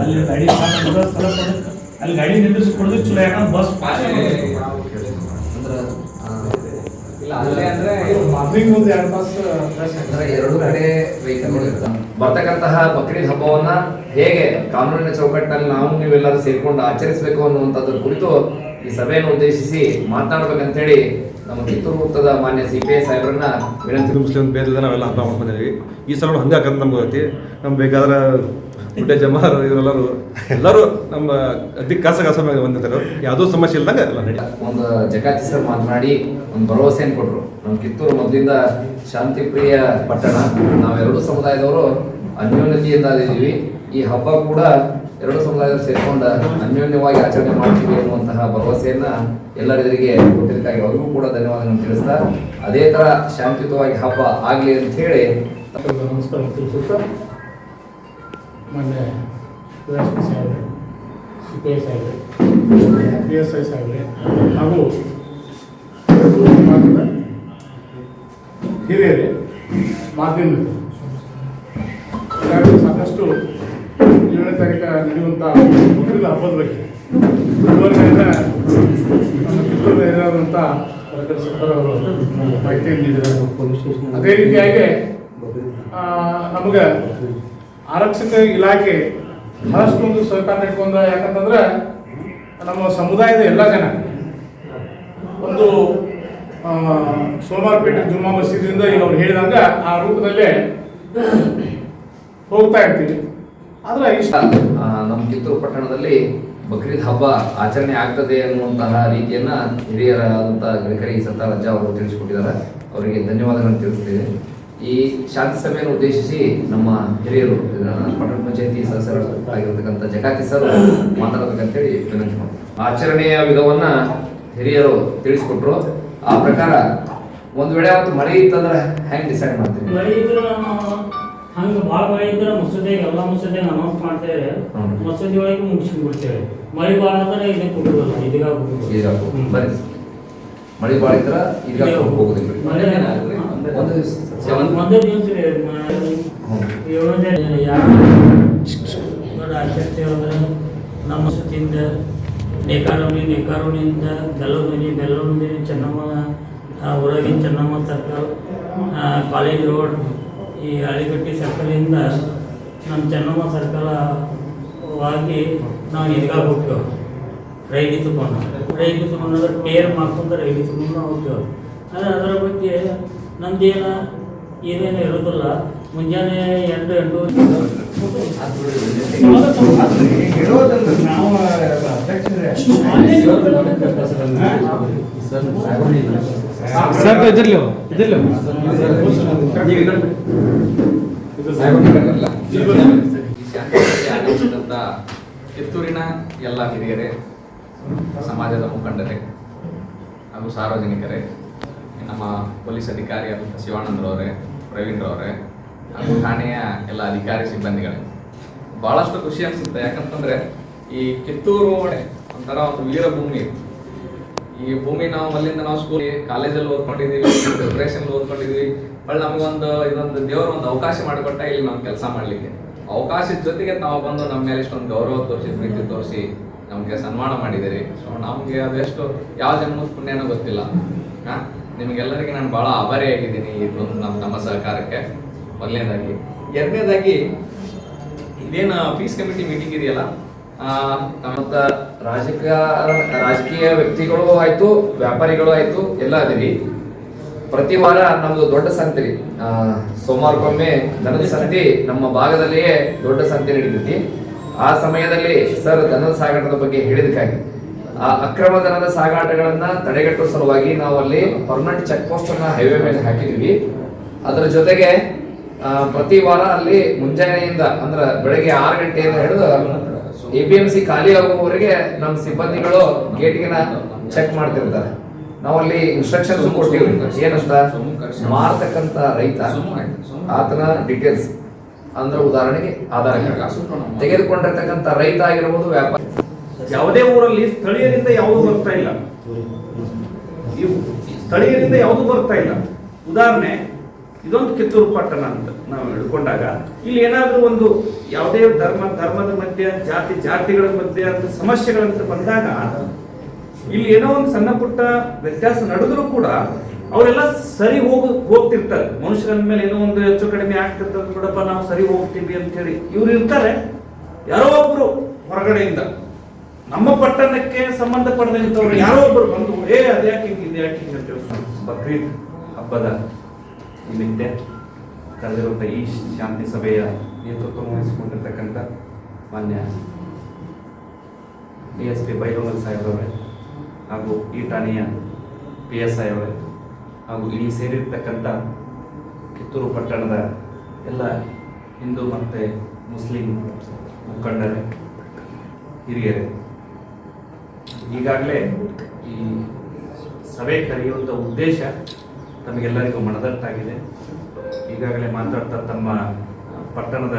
ಅಲ್ಲಿ ಗಾಡಿ ಸ್ಥಳ ಅಲ್ಲಿ ಗಾಡಿ ನಿಂದಿಸಿ ಕೊಡೋದು ಚಲೋ, ಯಾಕಂದ್ರೆ ಬಸ್ ಪಾಸ್ ಮಾರ್ನಿಂಗ್ ಒಂದು 2 ತಾಸು ಎರಡು ಕಡೆ ವೆಹಿಕಲ್ಗಳು ಇರ್ತವೆ. ಬರ್ತಕ್ಕಂತಹ ಬಕ್ರೀದ್ ಹಬ್ಬವನ್ನ ಹೇಗೆ ಕಾನೂನಿನ ಚೌಕಟ್ಟಿನಲ್ಲಿ ನಾವು ನೀವೆಲ್ಲರೂ ಸೇರಿಕೊಂಡು ಆಚರಿಸಬೇಕು ಅನ್ನುವಂಥದ್ರ ಕುರಿತು ಈ ಸಭೆಯನ್ನು ಉದ್ದೇಶಿಸಿ ಮಾತನಾಡ್ಬೇಕಂತ ಹೇಳಿ ನಮ್ಮ ಕಿತ್ತೂರು ವೃತ್ತದ ಮಾನ್ಯ CPI ಸಾಹೇಬ್ರನ್ನ ವಿನಂತಿ. ಮುಸ್ಲಿಂ ಭೇದದ ನಾವೆಲ್ಲ ಹಬ್ಬ ಮಾಡ್ಕೊಂಡಿದ್ದೀವಿ. ಈ ಸಲ ಹಂಗೆ ಹಾಕಂತ ನಮ್ಗೆ ಗೊತ್ತಿ. ನಮ್ಗೆ ಬೇಕಾದ್ರೆ ಗುಡ್ಡೆ ಜಮಾರ್ ಇವರೆಲ್ಲರೂ ಎಲ್ಲರೂ ನಮ್ಮ ಅತಿ ಕಸ ಬಂದಿರ್ತಾರೆ. ಯಾವುದೋ ಸಮಸ್ಯೆ ಇಲ್ದಂಗೆ ಎಲ್ಲ ನಡಿ. ಒಂದು ಜಕಾತಿ ಸರ್ ಮಾತನಾಡಿ ಒಂದು ಭರವಸೆಯನ್ನು ಕೊಟ್ಟರು. ನಮ್ಮ ಕಿತ್ತೂರು ಮೊದಲಿಂದ ಶಾಂತಿ ಪ್ರಿಯ ಪಟ್ಟಣ, ನಾವೆರಡು ಸಮುದಾಯದವರು ಅನ್ಯೋನ್ಯತೆಯಿಂದ ಇದ್ದೀವಿ. ಈ ಹಬ್ಬ ಕೂಡ ಎರಡು ಸಮುದಾಯದವರು ಸೇರಿಕೊಂಡು ಅನ್ಯೋನ್ಯವಾಗಿ ಆಚರಣೆ ಮಾಡ್ತೀವಿ ಅನ್ನುವಂತಹ ಭರವಸೆಯನ್ನ ಎಲ್ಲರೆದುರಿಗೆ ಕೊಟ್ಟಿದ್ದಕ್ಕಾಗಿ ಅವ್ರಿಗೂ ಕೂಡ ಧನ್ಯವಾದಗಳನ್ನು ತಿಳಿಸ್ತಾ, ಅದೇ ತರ ಶಾಂತಿಯುತವಾಗಿ ಹಬ್ಬ ಆಗ್ಲಿ ಅಂತ ಹೇಳಿ ನಮಸ್ಕಾರ ತಿಳಿಸುತ್ತಾ, ಮೊನ್ನೆ CPI ಸಾಹೇಬ್ರೆ, PSI ಸಾಹೇಬ್ರೆ ಹಾಗೂ ಹಿರಿಯರೇ ಮಾಧ್ಯಮದಲ್ಲಿ ಸಾಕಷ್ಟು 7ನೇ ತಾರೀಕು ನಡೆಯುವಂಥ ಬಕ್ರೀದ್ ಹಬ್ಬದ ಬಗ್ಗೆ ಇದುವರೆಗೆ ನಮ್ಮ ಕಿತ್ತೂರು ಏರಿಯಾದಂಥ ಸರ್ಕಾರ ಅವರು ಮಾಹಿತಿಯನ್ನು ನೀಡಿದ್ದಾರೆ. ಅದೇ ರೀತಿಯಾಗಿ ನಮಗೆ ಆರಕ್ಷಕ ಇಲಾಖೆ ಬಹಳಷ್ಟು ಒಂದು ಸಹಕಾರ ಇಟ್ಕೊಂಡ. ಯಾಕಂತಂದ್ರೆ ನಮ್ಮ ಸಮುದಾಯದ ಎಲ್ಲ ಜನ ಒಂದು ಸೋಮವಾರಪೇಟೆ ಜುಮ್ಮಾ ಮಸೀದಿಯಿಂದ ಈಗ ಅವ್ರು ಹೇಳಿದಾಗ ಆ ರೂಪದಲ್ಲೇ ಹೋಗ್ತಾ ಇರ್ತೀವಿ. ಆದ್ರೆ ಇಷ್ಟ ನಮ್ಮ ಕಿತ್ತೂರು ಪಟ್ಟಣದಲ್ಲಿ ಬಕ್ರೀದ್ ಹಬ್ಬ ಆಚರಣೆ ಆಗ್ತದೆ ಅನ್ನುವಂತಹ ರೀತಿಯನ್ನ ಹಿರಿಯರಾದಂತಹ ಗಣಕರಿ ಸತ್ತಾರಜ್ಜ ಅವರು ತಿಳಿಸಿಕೊಟ್ಟಿದ್ದಾರೆ. ಅವರಿಗೆ ಧನ್ಯವಾದಗಳನ್ನು ತಿಳಿಸ್ತೀವಿ. ಈ ಶಾಂತಿ ಸಭೆಯನ್ನು ಉದ್ದೇಶಿಸಿ ನಮ್ಮ ಹಿರಿಯರು ಪಟ್ಟಣ ಪಂಚಾಯತಿ ಸದಸ್ಯರಾಗಿರ್ತಕ್ಕಂಥ ಜಕಾತಿ ಸರ್ ಮಾತಾಡಬೇಕಂತೇಳಿ ವಿನಂತಿ ಮಾಡ್ತಾರೆ. ಆಚರಣೆಯ ವಿಧವನ್ನ ಹಿರಿಯರು ತಿಳಿಸ್ಕೊಟ್ರು. ಆ ಪ್ರಕಾರ ಒಂದ್ ವೇಳೆ ಅವತ್ತು ಮಳೆ ಇತ್ತಂದ್ರೆ ಹೆಂಗ್ ಡಿಸೈಡ್ ಮಾಡ್ತೀವಿ? ಮಳೆ ಇದ್ರೆ ಹಂಗೆ ಭಾಳ ಮಳೆ ಇದ್ರೆ ಮಸೂದೆಗೆ ಎಲ್ಲ ಮಸೂದೆಗೆ ಅನೌನ್ಸ್ ಮಾಡ್ತೇವೆ. ಮಸೂದೆ ಒಳಗೆ ಮುಗಿಸ್ಬಿಡ್ತೇವೆ. ಮಳೆ ಭಾಳ ಅಂದ್ರೆ ಇದಕ್ಕೆ ಹೋಗೋದಿಲ್ಲ, ಇದೀಗ ಬರ್ರಿ. ಮಳೆ ಭಾಳ ಇದ್ರ ಈಗ ಹೋಗೋದಿಲ್ಲ. ಒಂದೇ ದಿವಸ ಆಚರಿಸ್ತೇವೆ ಅಂದ್ರೆ ನಮ್ಮ ಸುತ್ತಿಂದ ನೇಕಾರೋಣಿಯಿಂದ ಬೆಲ್ಲೋನಿ ಚೆನ್ನಮ್ಮ ಹೊರಗಿನ ಚೆನ್ನಮ್ಮ ಸರ್ಕಲ್, ಕಾಲೇಜ್ ರೋಡ್, ಈ ಹಳಿಗಟ್ಟಿ ಸರ್ಕಲಿಂದ ನಮ್ಮ ಚೆನ್ನಮ್ಮ ಸರ್ಕಲ್ ಆಗಿ ನಾವು ಇದಕ್ಕೆ ಹೋಗ್ತೇವೆ. ರೈಲಿ ತಗೊಂಡ್ರೆ ಟೇರ್ ಮಾಡ್ಕೊಂಡು ರೈಲಿ ತಗೊಂಡು ಹೋಗ್ತೇವೆ. ಆದರೆ ಅದರ ಬಗ್ಗೆ ನಮ್ದೇನು ಏನೇನು ಇರೋದಿಲ್ಲ. ಮುಂಜಾನೆ 8 ಕಿತ್ತೂರಿನ ಎಲ್ಲ ಹಿರಿಯರೇ, ಸಮಾಜದ ಮುಖಂಡರೇ ಹಾಗೂ ಸಾರ್ವಜನಿಕರೇ, ನಮ್ಮ ಪೊಲೀಸ್ ಅಧಿಕಾರಿಯಾದಂಥ ಶಿವಾನಂದರವರೇ, ಪ್ರವೀಣ್ರವರೇ ಹಾಗೂ ಠಾಣೆಯ ಎಲ್ಲ ಅಧಿಕಾರಿ ಸಿಬ್ಬಂದಿಗಳೇ, ಭಾಳಷ್ಟು ಖುಷಿ ಅನಿಸುತ್ತೆ. ಯಾಕಂತಂದರೆ ಈ ಕಿತ್ತೂರು ಒಂಥರ ಒಂದು ವೀರಭೂಮಿ. ಈ ಭೂಮಿ ನಾವು ಅಲ್ಲಿಂದ ನಾವು ಸ್ಕೂಲ್ ಕಾಲೇಜಲ್ಲಿ ಓದ್ಕೊಂಡಿದ್ದೀವಿ, ಪ್ರಿಪ್ರೇಷನ್ ಓದ್ಕೊಂಡಿದ್ವಿ. ಬಟ್ ನಮಗೊಂದು ಇದೊಂದು ದೇವರು ಒಂದು ಅವಕಾಶ ಮಾಡಿಕೊಟ್ಟ ಇಲ್ಲಿ ನಾವು ಕೆಲಸ ಮಾಡಲಿಕ್ಕೆ. ಅವಕಾಶದ ಜೊತೆಗೆ ನಾವು ಬಂದು ನಮ್ಮ ಮೇಲೆ ಇಷ್ಟೊಂದು ಗೌರವ ತೋರಿಸಿ, ಪ್ರೀತಿ ತೋರಿಸಿ ನಮಗೆ ಸನ್ಮಾನ ಮಾಡಿದ್ದೀರಿ. ಸೊ ನಮಗೆ ಅದೆಷ್ಟು ಯಾವ ಜನ್ಮದ ಪುಣ್ಯನೋ ಗೊತ್ತಿಲ್ಲ. ನಿಮಗೆಲ್ಲರಿಗೆ ನಾನು ಭಾಳ ಆಭಾರಿಯಾಗಿದ್ದೀನಿ ಇದೊಂದು ನಮ್ಮ ಸಹಕಾರಕ್ಕೆ. ಮೊದಲನೇದಾಗಿ. ಎರಡನೇದಾಗಿ ಇದೇನು ಪೀಸ್ ಕಮಿಟಿ ಮೀಟಿಂಗ್ ಇದೆಯಲ್ಲ, ರಾಜಕೀಯ ವ್ಯಕ್ತಿಗಳು ಆಯ್ತು, ವ್ಯಾಪಾರಿಗಳು ಆಯ್ತು, ಎಲ್ಲ ಅದೀವಿ. ಪ್ರತಿ ವಾರ ನಮ್ದು ದೊಡ್ಡ ಸಂತೆ, ಸೋಮವಾರಕ್ಕೊಮ್ಮೆ ದನದ ಸಂತೆ ನಮ್ಮ ಭಾಗದಲ್ಲಿಯೇ ದೊಡ್ಡ ಸಂತೆ ನಡೀತೈತಿ. ಆ ಸಮಯದಲ್ಲಿ ಸರ್ ದನದ ಸಾಗಾಟದ ಬಗ್ಗೆ ಹೇಳಿದಕ್ಕಾಗಿ ಆ ಅಕ್ರಮ ದನದ ಸಾಗಾಟಗಳನ್ನ ತಡೆಗಟ್ಟುವ ಸಲುವಾಗಿ ನಾವು ಅಲ್ಲಿ ಪರ್ಮನೆಂಟ್ ಚೆಕ್ ಪೋಸ್ಟ್ ಅನ್ನ ಹೈವೇ ಮೇಲೆ ಹಾಕಿದ್ವಿ. ಅದರ ಜೊತೆಗೆ ಪ್ರತಿ ವಾರ ಅಲ್ಲಿ ಮುಂಜಾನೆಯಿಂದ ಅಂದ್ರೆ ಬೆಳಗ್ಗೆ 6 ಗಂಟೆಯಿಂದ ಹಿಡಿದು APMC ಖಾಲಿ ಆಗುವವರೆಗೆ ನಮ್ಮ ಸಿಬ್ಬಂದಿಗಳು ಗೇಟ್ಗಿನ ಚೆಕ್ ಮಾಡ್ತಿರ್ತಾರೆ. ನಾವಲ್ಲಿ ಇನ್ಸ್ಟ್ರಕ್ಷನ್ಸ್ ಕೊಟ್ಟಿವಿ. ಏನಂತ, ಮಾರ್ತಕ್ಕಂಥ ರೈತ ಆತನ ಡೀಟೇಲ್ಸ್ ಅಂದ್ರೆ ಉದಾಹರಣೆಗೆ ಆಧಾರ್ ಕಾರ್ಡ್ ತೆಗೆದುಕೊಂಡಿರ್ತಕ್ಕಂಥ ರೈತ ಆಗಿರ್ಬೋದು, ವ್ಯಾಪಾರ, ಯಾವುದೇ ಊರಲ್ಲಿ ಸ್ಥಳೀಯರಿಂದ ಯಾವುದು ಬರ್ತಾ ಇಲ್ಲ. ಸ್ಥಳೀಯರಿಂದ ಯಾವುದು ಬರ್ತಾ ಇಲ್ಲ. ಉದಾಹರಣೆ, ಇದೊಂದು ಕಿತ್ತೂರು ಪಟ್ಟಣ ಅಂತ ನಾವು ಹಿಡ್ಕೊಂಡಾಗ ಇಲ್ಲಿ ಏನಾದರೂ ಒಂದು ಯಾವುದೇ ಧರ್ಮದ ಮಧ್ಯೆ, ಜಾತಿಗಳ ಮಧ್ಯೆ ಅಂತ ಸಮಸ್ಯೆಗಳಂತ ಬಂದಾಗ ಇಲ್ಲಿ ಏನೋ ಒಂದು ಸಣ್ಣ ಪುಟ್ಟ ವ್ಯತ್ಯಾಸ ನಡೆದ್ರು ಕೂಡ ಅವರೆಲ್ಲ ಸರಿ ಹೋಗ್ತಿರ್ತಾರೆ. ಮನುಷ್ಯರ ಮೇಲೆ ಏನೋ ಒಂದು ಹೆಚ್ಚು ಕಡಿಮೆ ಆಗ್ತಿರ್ತದೆ, ಬಿಡಪ್ಪ ನಾವು ಸರಿ ಹೋಗ್ತೀವಿ ಅಂತ ಹೇಳಿ ಇವ್ರು ಇರ್ತಾರೆ. ಯಾರೋ ಒಬ್ರು ಹೊರಗಡೆಯಿಂದ ನಮ್ಮ ಪಟ್ಟಣಕ್ಕೆ ಸಂಬಂಧಪಟ್ಟಂತವ್ರು ಯಾರೋ ಒಬ್ರು ಬಂದು ಅದ್ಯಾಕೆ ಇದ್ಯಾಕೆ ಅಂತ ಹೇಳಿ ಬಕ್ರೀದ್ ಹಬ್ಬದ ನಿಮಿತ್ತ ಕರೆದಿರುವಂಥ ಈ ಶಾಂತಿ ಸಭೆಯ ನೇತೃತ್ವ ವಹಿಸಿಕೊಂಡಿರ್ತಕ್ಕಂಥ ಮಾನ್ಯ DSP ಬೈಲೊಂಗಲ್ ಸಾಹೇಬ್ರವರೇ ಹಾಗೂ ಈ ಠಾಣೆಯ PSI ಅವರೇ ಹಾಗೂ ಇಲ್ಲಿ ಸೇರಿರ್ತಕ್ಕಂಥ ಕಿತ್ತೂರು ಪಟ್ಟಣದ ಎಲ್ಲ ಹಿಂದೂ ಮತ್ತು ಮುಸ್ಲಿಂ ಮುಖಂಡರೇ, ಹಿರಿಯರೇ, ಈಗಾಗಲೇ ಈ ಸಭೆ ಕರೆಯುವಂಥ ಉದ್ದೇಶ ತಮಗೆಲ್ಲರಿಗೂ ಮನದಟ್ಟಾಗಿದೆ. ಈಗಾಗಲೇ ಮಾತಾಡ್ತಾ ತಮ್ಮ ಪಟ್ಟಣದ